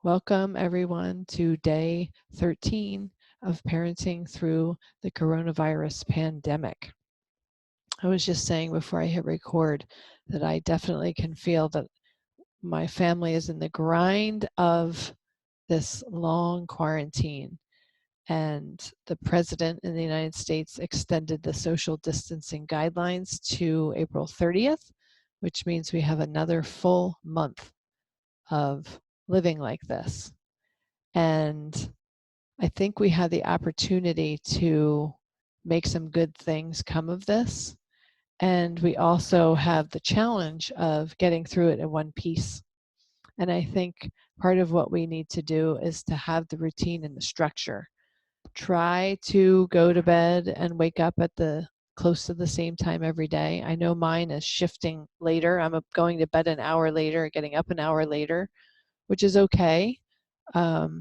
Welcome everyone to day 13 of parenting through the coronavirus pandemic. I was just saying before I hit record that I definitely can feel that my family is in the grind of this long quarantine, and the president in the United States extended the social distancing guidelines to April 30th, which means we have another full month of living like this. And I think we had the opportunity to make some good things come of this. And we also have the challenge of getting through it in one piece. And I think part of what we need to do is to have the routine and the structure. Try to go to bed and wake up at the close to the same time every day. I know mine is shifting later. I'm going to bed an hour later, getting up an hour later, which is okay. But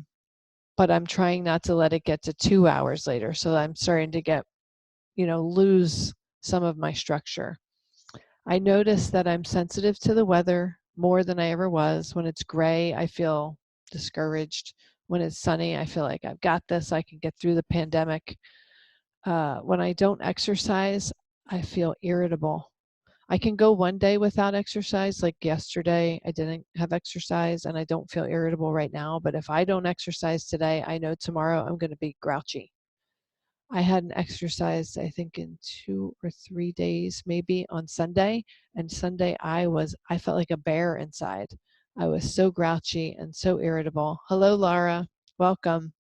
I'm trying not to let it get to 2 hours later. So I'm starting to get, lose some of my structure. I notice that I'm sensitive to the weather more than I ever was. When it's gray, I feel discouraged. When it's sunny, I feel like I've got this. I can get through the pandemic. When I don't exercise, I feel irritable. I can go one day without exercise, like yesterday, I didn't have exercise and I don't feel irritable right now. But if I don't exercise today, I know tomorrow I'm going to be grouchy. I hadn't exercised, I think, in 2 or 3 days, maybe on Sunday. And Sunday, I felt like a bear inside. I was so grouchy and so irritable. Hello, Laura. Welcome.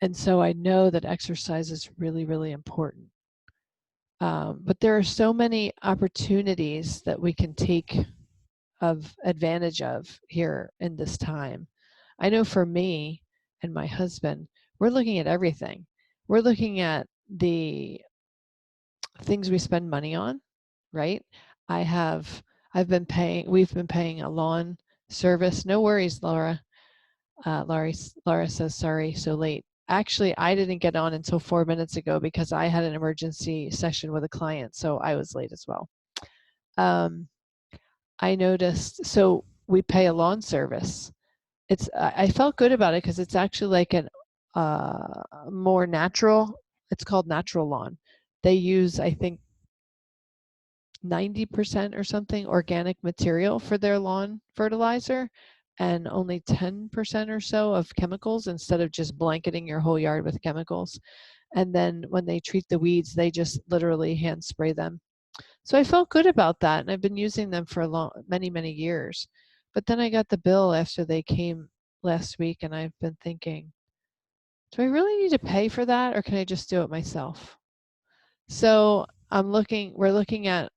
And so I know that exercise is really, really important. But there are so many opportunities that we can take advantage of here in this time. I know for me and my husband, we're looking at everything. We're looking at the things we spend money on, right? I have we've been paying a lawn service. No worries, Laura. Laura says, sorry, so late. Actually, I didn't get on until 4 minutes ago because I had an emergency session with a client, so I was late as well. I noticed, so we pay a lawn service. I felt good about it because it's actually like an more natural, it's called natural lawn. They use, I think, 90% or something organic material for their lawn fertilizer and only 10% or so of chemicals instead of just blanketing your whole yard with chemicals. And then when they treat the weeds, they just literally hand spray them. So I felt good about that, and I've been using them for many, many years. But then I got the bill after they came last week, and I've been thinking, do I really need to pay for that, or can I just do it myself? So we're looking at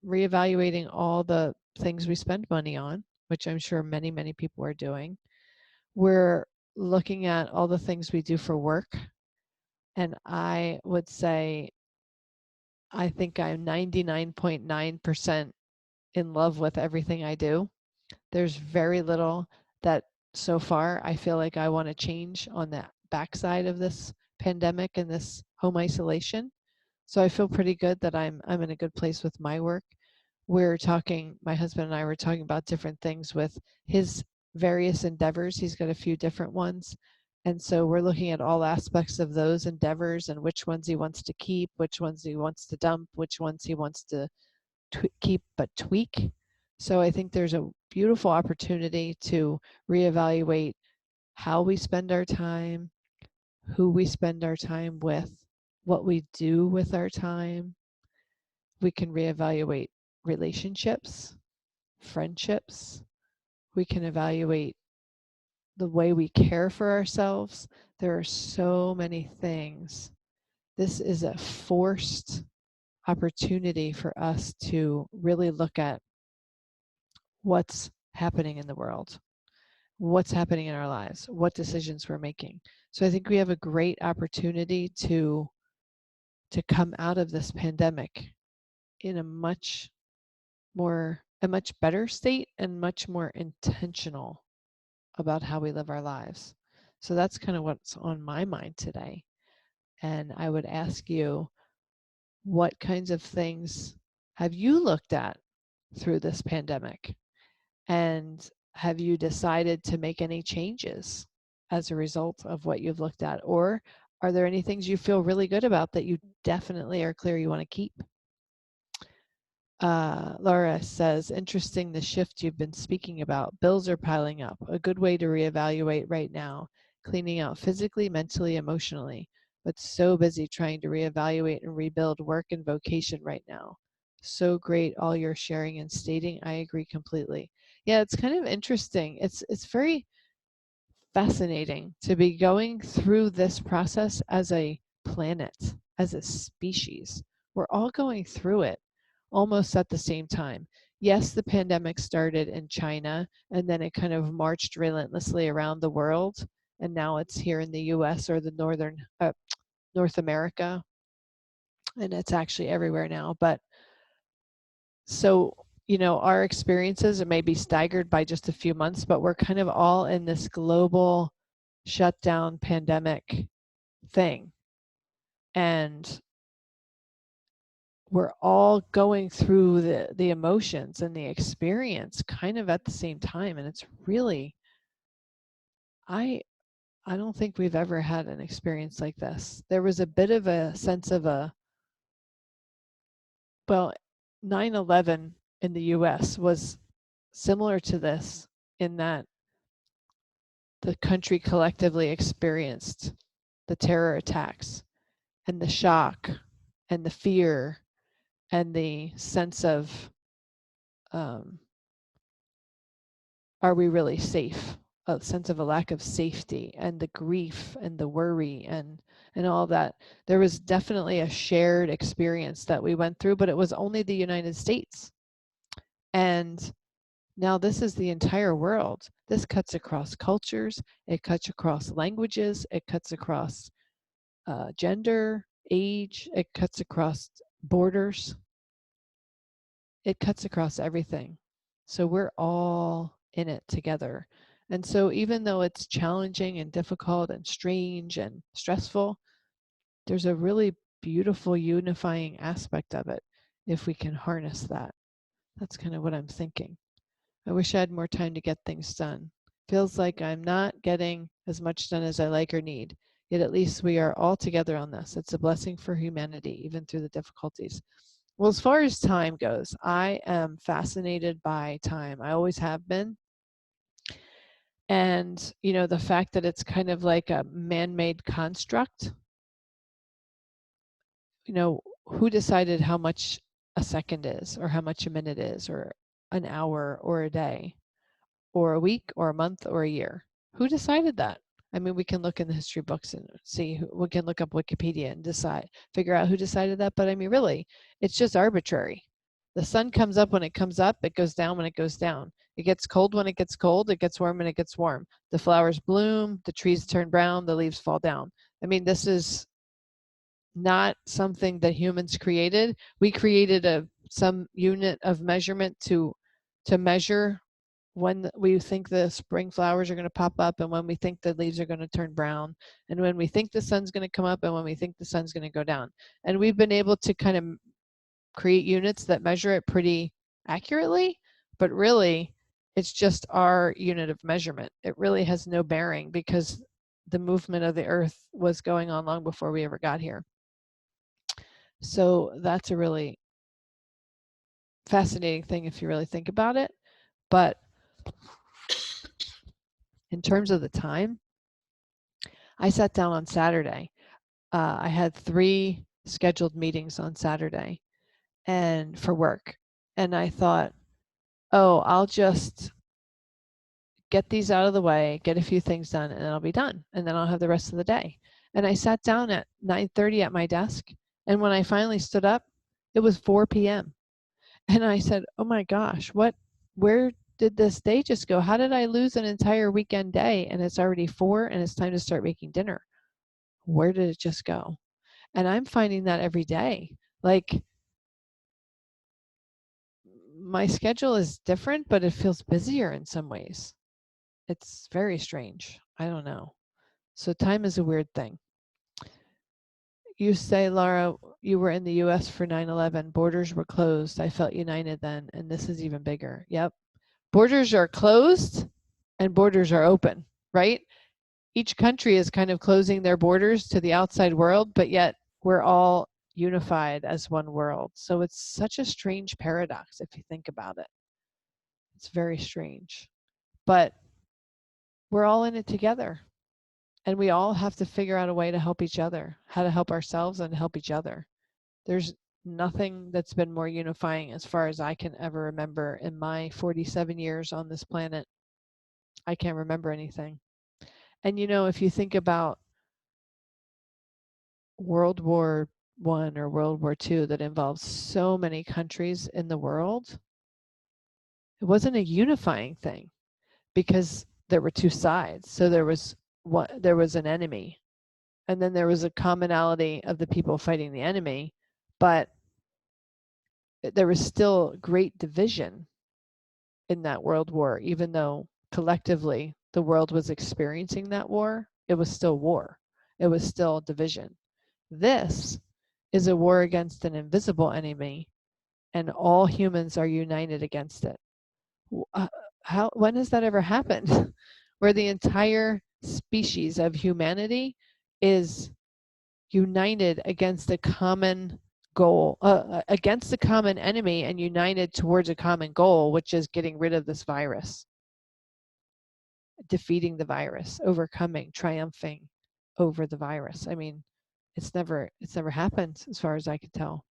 reevaluating all the things we spend money on, which I'm sure many, many people are doing. We're looking at all the things we do for work. And I would say, I think I'm 99.9% in love with everything I do. There's very little that so far I feel like I want to change on the backside of this pandemic and this home isolation. So I feel pretty good that I'm in a good place with my work. My husband and I were talking about different things with his various endeavors. He's got a few different ones. And so we're looking at all aspects of those endeavors and which ones he wants to keep, which ones he wants to dump, which ones he wants to keep but tweak. So I think there's a beautiful opportunity to reevaluate how we spend our time, who we spend our time with, what we do with our time. We can reevaluate relationships, friendships. We can evaluate the way we care for ourselves. There are so many things. This is a forced opportunity for us to really look at what's happening in the world, what's happening in our lives, what decisions we're making. So I think we have a great opportunity to come out of this pandemic in a much better state and much more intentional about how we live our lives. So that's kind of what's on my mind today. And I would ask you, what kinds of things have you looked at through this pandemic? And have you decided to make any changes as a result of what you've looked at? Or are there any things you feel really good about that you definitely are clear you want to keep? Laura says, interesting the shift you've been speaking about. Bills are piling up. A good way to reevaluate right now. Cleaning out physically, mentally, emotionally. But so busy trying to reevaluate and rebuild work and vocation right now. So great all you're sharing and stating. I agree completely. Yeah, it's kind of interesting. It's very fascinating to be going through this process as a planet, as a species. We're all going through it almost at the same time. Yes, the pandemic started in China and then it kind of marched relentlessly around the world. And now it's here in the US or the North America. And it's actually everywhere now. But so, our experiences may be staggered by just a few months, but we're kind of all in this global shutdown pandemic thing. And we're all going through the emotions and the experience kind of at the same time. And it's really, I don't think we've ever had an experience like this. There was a bit of a sense of 9/11 in the US was similar to this in that the country collectively experienced the terror attacks and the shock and the fear and the sense of are we really safe? A sense of a lack of safety and the grief and the worry and all that. There was definitely a shared experience that we went through, but it was only the United States. And now this is the entire world. This cuts across cultures, it cuts across languages, it cuts across gender, age, it cuts across borders, it cuts across everything. So we're all in it together. And so even though it's challenging and difficult and strange and stressful, there's a really beautiful unifying aspect of it if we can harness that. That's kind of what I'm thinking. I wish I had more time to get things done. Feels like I'm not getting as much done as I like or need. Yet at least we are all together on this. It's a blessing for humanity, even through the difficulties. Well, as far as time goes, I am fascinated by time. I always have been. And, the fact that it's kind of like a man-made construct, who decided how much a second is or how much a minute is or an hour or a day or a week or a month or a year? Who decided that? I mean, we can look in the history books and see, we can look up Wikipedia and figure out who decided that. But I mean, really, it's just arbitrary. The sun comes up when it comes up, it goes down when it goes down. It gets cold when it gets cold, it gets warm when it gets warm. The flowers bloom, the trees turn brown, the leaves fall down. I mean, this is not something that humans created. We created some unit of measurement to measure when we think the spring flowers are going to pop up and when we think the leaves are going to turn brown and when we think the sun's going to come up and when we think the sun's going to go down. And we've been able to kind of create units that measure it pretty accurately, but really it's just our unit of measurement. It really has no bearing because the movement of the earth was going on long before we ever got here. So that's a really fascinating thing if you really think about it. But in terms of the time, I sat down on Saturday. I had 3 scheduled meetings on Saturday and for work. And I thought, oh, I'll just get these out of the way, get a few things done, and then I'll be done. And then I'll have the rest of the day. And I sat down at 9:30 at my desk. And when I finally stood up, it was 4 p.m. And I said, oh my gosh, where did this day just go? How did I lose an entire weekend day? And it's already 4 and it's time to start making dinner. Where did it just go? And I'm finding that every day. Like, my schedule is different, but it feels busier in some ways. It's very strange. I don't know. So time is a weird thing. You say, Laura, you were in the US for 9/11. Borders were closed. I felt united then, and this is even bigger. Yep. Borders are closed and borders are open, right? Each country is kind of closing their borders to the outside world, but yet we're all unified as one world. So it's such a strange paradox if you think about it. It's very strange. But we're all in it together. And we all have to figure out a way to help each other, how to help ourselves and help each other. There's nothing that's been more unifying as far as I can ever remember in my 47 years on this planet. I can't remember anything. And if you think about World War One or World War II that involves so many countries in the world, it wasn't a unifying thing because there were two sides. So there was an enemy, and then there was a commonality of the people fighting the enemy, but there was still great division in that world war. Even though collectively the world was experiencing that war, it was still war. It was still division. This is a war against an invisible enemy, and all humans are united against it. When has that ever happened? Where the entire species of humanity is united against a common goal, against a common enemy, and united towards a common goal, which is getting rid of this virus, defeating the virus, overcoming, triumphing over the virus. I mean, it's never happened as far as I can tell.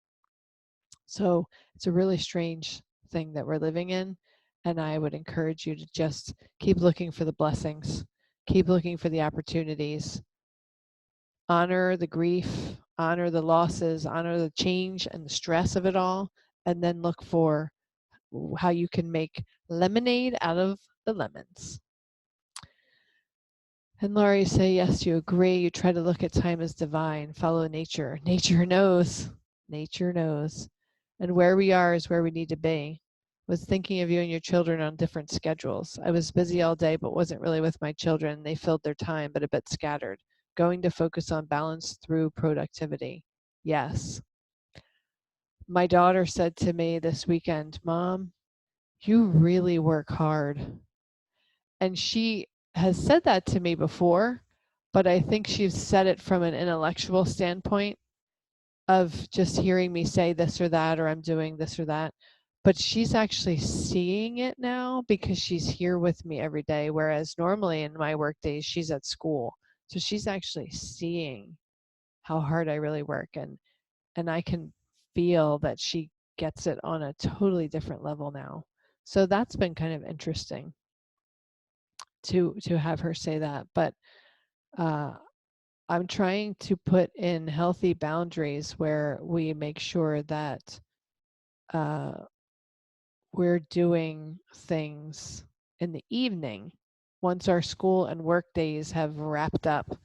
So it's a really strange thing that we're living in. And I would encourage you to just keep looking for the blessings, keep looking for the opportunities, honor the grief, honor the losses, honor the change and the stress of it all, and then look for how you can make lemonade out of the lemons. And Laurie, say yes, you agree. You try to look at time as divine, follow nature. Nature knows. Nature knows. And where we are is where we need to be. Was thinking of you and your children on different schedules. I was busy all day, but wasn't really with my children. They filled their time, but a bit scattered. Going to focus on balance through productivity. Yes. My daughter said to me this weekend, Mom, you really work hard. And she has said that to me before, but I think she's said it from an intellectual standpoint of just hearing me say this or that, or I'm doing this or that. But she's actually seeing it now because she's here with me every day. Whereas normally in my work days, she's at school. So she's actually seeing how hard I really work. And I can feel that she gets it on a totally different level now. So that's been kind of interesting to have her say that. But I'm trying to put in healthy boundaries where we make sure that we're doing things in the evening once our school and work days have wrapped up,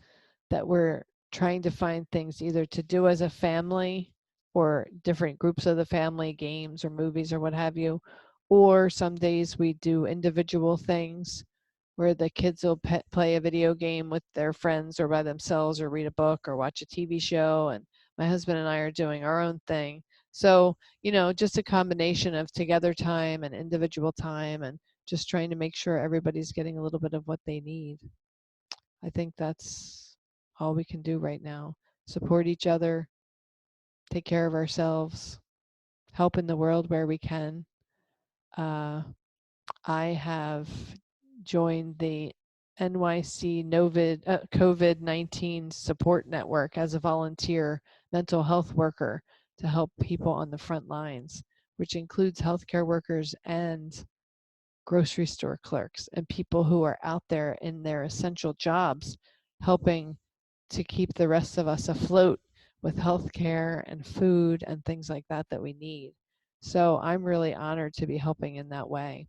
that we're trying to find things either to do as a family or different groups of the family, games or movies or what have you, or some days we do individual things where the kids will play a video game with their friends or by themselves or read a book or watch a TV show, and my husband and I are doing our own thing. So, just a combination of together time and individual time, and just trying to make sure everybody's getting a little bit of what they need. I think that's all we can do right now. Support each other, take care of ourselves, help in the world where we can. I have joined the NYC COVID-19 support network as a volunteer mental health worker to help people on the front lines, which includes healthcare workers and grocery store clerks and people who are out there in their essential jobs helping to keep the rest of us afloat with healthcare and food and things like that that we need. So I'm really honored to be helping in that way.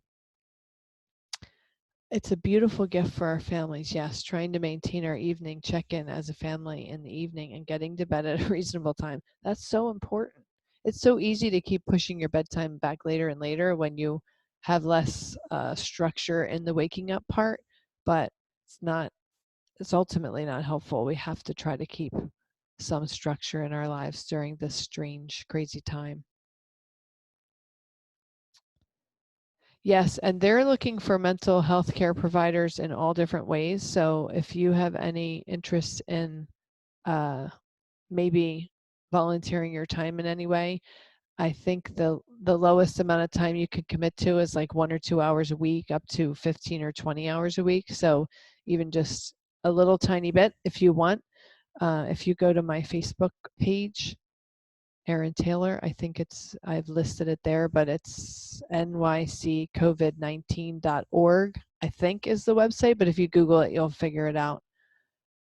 It's a beautiful gift for our families, yes, trying to maintain our evening check-in as a family in the evening and getting to bed at a reasonable time. That's so important. It's so easy to keep pushing your bedtime back later and later when you have less structure in the waking up part, but it's ultimately not helpful. We have to try to keep some structure in our lives during this strange, crazy time. Yes, and they're looking for mental health care providers in all different ways. So if you have any interest in maybe volunteering your time in any way, I think the lowest amount of time you can commit to is like 1 or 2 hours a week, up to 15 or 20 hours a week. So even just a little tiny bit if you want. If you go to my Facebook page, Erin Taylor, I think I've listed it there, but it's nyccovid19.org, I think is the website, but if you Google it, you'll figure it out.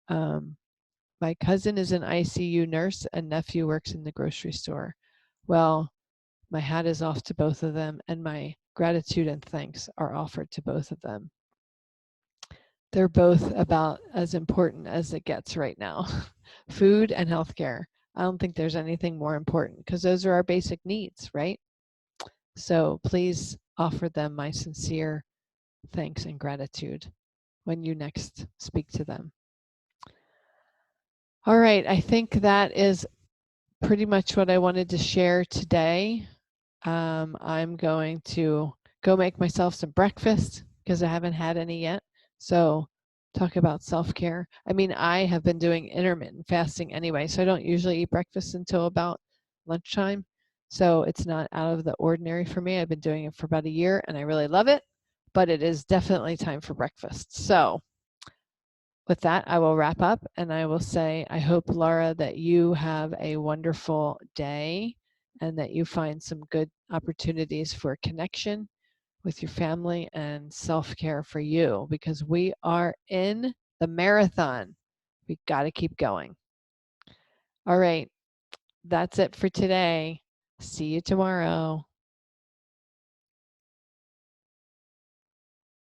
My cousin is an ICU nurse and nephew works in the grocery store. Well, my hat is off to both of them, and my gratitude and thanks are offered to both of them. They're both about as important as it gets right now. Food and healthcare. I don't think there's anything more important because those are our basic needs, right? So please offer them my sincere thanks and gratitude when you next speak to them. All right, I think that is pretty much what I wanted to share today. I'm going to go make myself some breakfast because I haven't had any yet. So talk about self-care. I mean, I have been doing intermittent fasting anyway, so I don't usually eat breakfast until about lunchtime. So it's not out of the ordinary for me. I've been doing it for about a year and I really love it, but it is definitely time for breakfast. So with that, I will wrap up and I will say, I hope, Laura, that you have a wonderful day and that you find some good opportunities for connection with your family and self-care for you, because we are in the marathon. We got to keep going. All right, that's it for today. See you tomorrow.